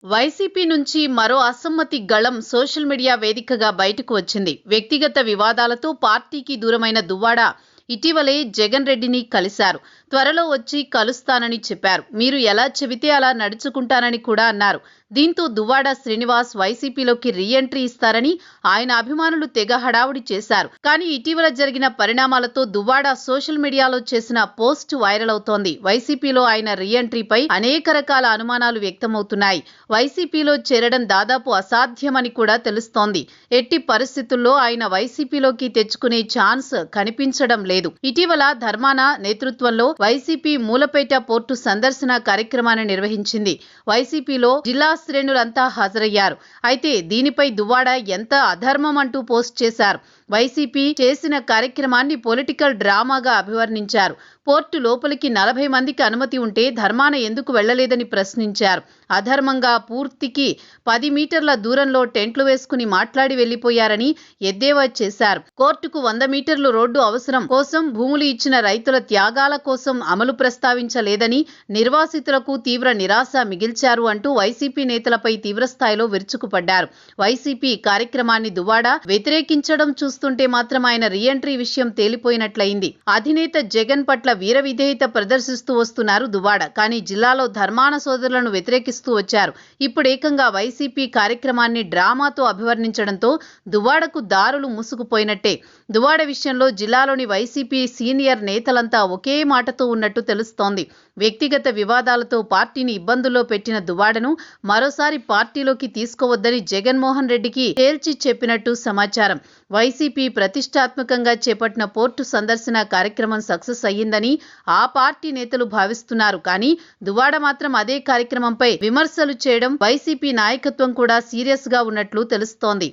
YCP నుంచి మరో అసమ్మతి గళం సోషల్ మీడియా వేదికగా బయటకు వచ్చింది. వ్యక్తిగత వివాదాలతో పార్టీకి దూరమైన దువ్వాడ ఇటీవలే జగన్ రెడ్డిని కలిశారు. త్వరలో వచ్చి కలుస్తానని చెప్పారు. మీరు ఎలా చెబితే అలా నడుచుకుంటానని కూడా అన్నారు. దీంతో దువ్వాడ శ్రీనివాస్ వైసీపీలోకి రీఎంట్రీ ఇస్తారని ఆయన అభిమానులు తెగ హడావుడి చేశారు. కానీ ఇటీవల జరిగిన పరిణామాలతో దువ్వాడ సోషల్ మీడియాలో చేసిన పోస్ట్ వైరల్ అవుతోంది. వైసీపీలో ఆయన రీఎంట్రీపై అనేక రకాల అనుమానాలు వ్యక్తమవుతున్నాయి. వైసీపీలో చేరడం దాదాపు అసాధ్యమని కూడా తెలుస్తోంది. ఎట్టి పరిస్థితుల్లో ఆయన వైసీపీలోకి తెచ్చుకునే ఛాన్స్ కనిపించడం లేదు. ఇటీవల ధర్మాన నేతృత్వంలో వైసీపీ మూలపేట పోర్టు సందర్శన కార్యక్రమాన్ని నిర్వహించింది. వైసీపీలో జిల్లా శ్రేణులంతా హాజరయ్యారు. అయితే దీనిపై దువ్వాడ ఎంత అధర్మం అంటూ పోస్ట్ చేశారు. వైసీపీ చేసిన కార్యక్రమాన్ని పొలిటికల్ డ్రామాగా అభివర్ణించారు. పోర్టు లోపలికి 40 మందికి అనుమతి ఉంటే ధర్మాన ఎందుకు వెళ్లలేదని ప్రశ్నించారు. అధర్మంగా పూర్తికి 10 మీటర్ల దూరంలో టెంట్లు వేసుకుని మాట్లాడి వెళ్లిపోయారని ఎద్దేవా చేశారు. కోర్టుకు 100 మీటర్లు రోడ్డు అవసరం కోసం భూములు ఇచ్చిన రైతుల త్యాగాల కోసం అమలు ప్రస్తావించలేదని నిర్వాసితులకు తీవ్ర నిరాశ మిగిల్చారు అంటూ వైసీపీ నేతలపై తీవ్రస్థాయిలో విరుచుకుపడ్డారు. వైసీపీ కార్యక్రమాన్ని దువ్వాడ వ్యతిరేకించడం చూస్తుంటే మాత్రం ఆయన రీఎంట్రీ విషయం తేలిపోయినట్లయింది. అధినేత జగన్ పట్ల వీర విధేయత ప్రదర్శిస్తూ వస్తున్నారు దువ్వాడ. కానీ జిల్లాలో ధర్మాన సోదరులను వ్యతిరేకిస్తూ వచ్చారు. ఇప్పుడు ఏకంగా వైసీపీ కార్యక్రమాన్ని డ్రామాతో అభివర్ణించడంతో దువ్వాడకు దారులు మూసుకుపోయినట్టే. దువ్వాడ విషయంలో జిల్లాలోని వైసీపీ సీనియర్ నేతలంతా ఒకే మాటతో ఉన్నట్టు తెలుస్తోంది. వ్యక్తిగత వివాదాలతో పార్టీని ఇబ్బందుల్లో పెట్టిన దువ్వాడను మరోసారి పార్టీలోకి తీసుకోవద్దని జగన్మోహన్ రెడ్డికి తేల్చి చెప్పినట్టు సమాచారం. వైసీపీ ప్రతిష్టాత్మకంగా చేపట్టిన పోర్టు సందర్శన కార్యక్రమం సక్సెస్ అయ్యిందని ఆ పార్టీ నేతలు భావిస్తున్నారు. కానీ దువ్వాడ మాత్రం అదే కార్యక్రమంపై విమర్శలు చేయడం, వైసీపీ నాయకత్వం కూడా సీరియస్ గా ఉన్నట్లు తెలుస్తోంది.